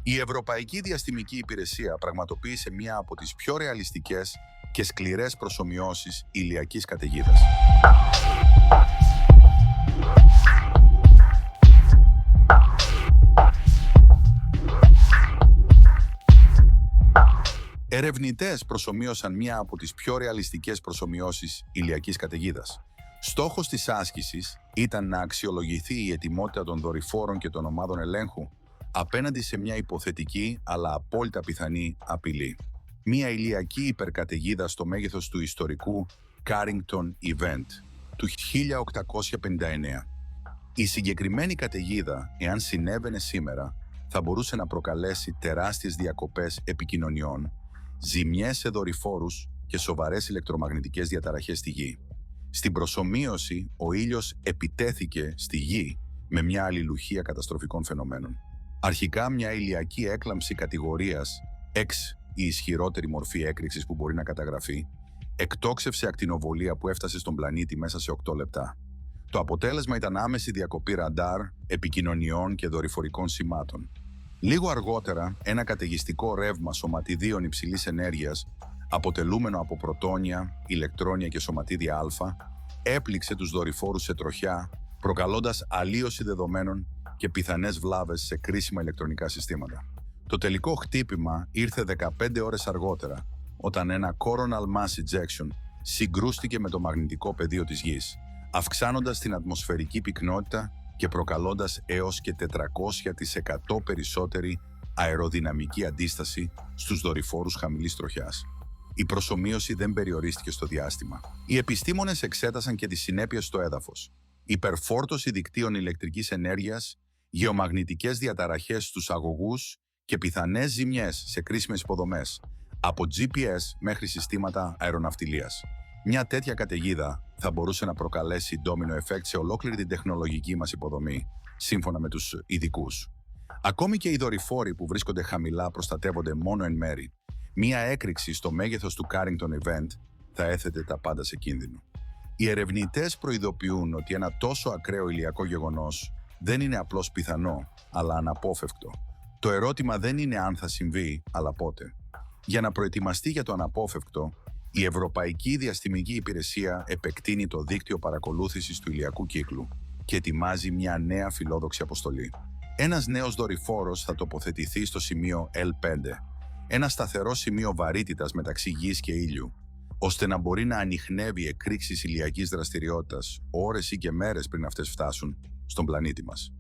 Η Ευρωπαϊκή Διαστημική Υπηρεσία πραγματοποίησε μία από τις πιο ρεαλιστικές και σκληρές προσομοιώσεις ηλιακής καταιγίδας. Ερευνητές προσομοίωσαν μία από τις πιο ρεαλιστικές προσομοιώσεις ηλιακής καταιγίδας. Στόχος της άσκησης ήταν να αξιολογηθεί η ετοιμότητα των δορυφόρων και των ομάδων ελέγχου απέναντι σε μια υποθετική αλλά απόλυτα πιθανή απειλή. Μια ηλιακή υπερκαταιγίδα στο μέγεθος του ιστορικού Carrington Event του 1859. Η συγκεκριμένη καταιγίδα, εάν συνέβαινε σήμερα, θα μπορούσε να προκαλέσει τεράστιες διακοπές επικοινωνιών, ζημιές σε δορυφόρους και σοβαρές ηλεκτρομαγνητικές διαταραχές στη Γη. Στην προσομοίωση, ο ήλιος επιτέθηκε στη Γη με μια αλληλουχία καταστροφικών φαινομένων. Αρχικά, μια ηλιακή έκλαμψη κατηγορίας X, η ισχυρότερη μορφή έκρηξης που μπορεί να καταγραφεί, εκτόξευσε ακτινοβολία που έφτασε στον πλανήτη μέσα σε 8 λεπτά. Το αποτέλεσμα ήταν άμεση διακοπή ραντάρ, επικοινωνιών και δορυφορικών σημάτων. Λίγο αργότερα, ένα καταιγιστικό ρεύμα σωματιδίων υψηλής ενέργειας, αποτελούμενο από πρωτόνια, ηλεκτρόνια και σωματίδια α, έπληξε τους δορυφόρους σε τροχιά, προκαλώντας αλλίωση δεδομένων και πιθανές βλάβες σε κρίσιμα ηλεκτρονικά συστήματα. Το τελικό χτύπημα ήρθε 15 ώρες αργότερα, όταν ένα coronal mass ejection συγκρούστηκε με το μαγνητικό πεδίο της Γης, αυξάνοντας την ατμοσφαιρική πυκνότητα και προκαλώντας έως και 400% περισσότερη αεροδυναμική αντίσταση στους δορυφόρους χαμηλής τροχιάς. Η προσομοίωση δεν περιορίστηκε στο διάστημα. Οι επιστήμονες εξέτασαν και τις συνέπειες στο έδαφος. Υπερφόρτωση δικτύων ηλεκτρικής ενέργειας, γεωμαγνητικές διαταραχές στους αγωγούς και πιθανές ζημιές σε κρίσιμες υποδομές, από GPS μέχρι συστήματα αεροναυτιλίας. Μια τέτοια καταιγίδα θα μπορούσε να προκαλέσει domino effect σε ολόκληρη την τεχνολογική μας υποδομή, σύμφωνα με τους ειδικούς. Ακόμη και οι δορυφόροι που βρίσκονται χαμηλά προστατεύονται μόνο εν μέρη. Μια έκρηξη στο μέγεθος του Carrington Event θα έθετε τα πάντα σε κίνδυνο. Οι ερευνητές προειδοποιούν ότι ένα τόσο ακραίο ηλιακό γεγονός δεν είναι απλώς πιθανό, αλλά αναπόφευκτο. Το ερώτημα δεν είναι αν θα συμβεί, αλλά πότε. Για να προετοιμαστεί για το αναπόφευκτο, η Ευρωπαϊκή Διαστημική Υπηρεσία επεκτείνει το δίκτυο παρακολούθησης του ηλιακού κύκλου και ετοιμάζει μια νέα φιλόδοξη αποστολή. Ένας νέος δορυφόρος θα τοποθετηθεί στο σημείο L5, ένα σταθερό σημείο βαρύτητας μεταξύ Γης και ήλιου, ώστε να μπορεί να ανιχνεύει εκρήξεις ηλιακής δραστηριότητας ώρες ή και μέρες πριν αυτές φτάσουν στον πλανήτη μας.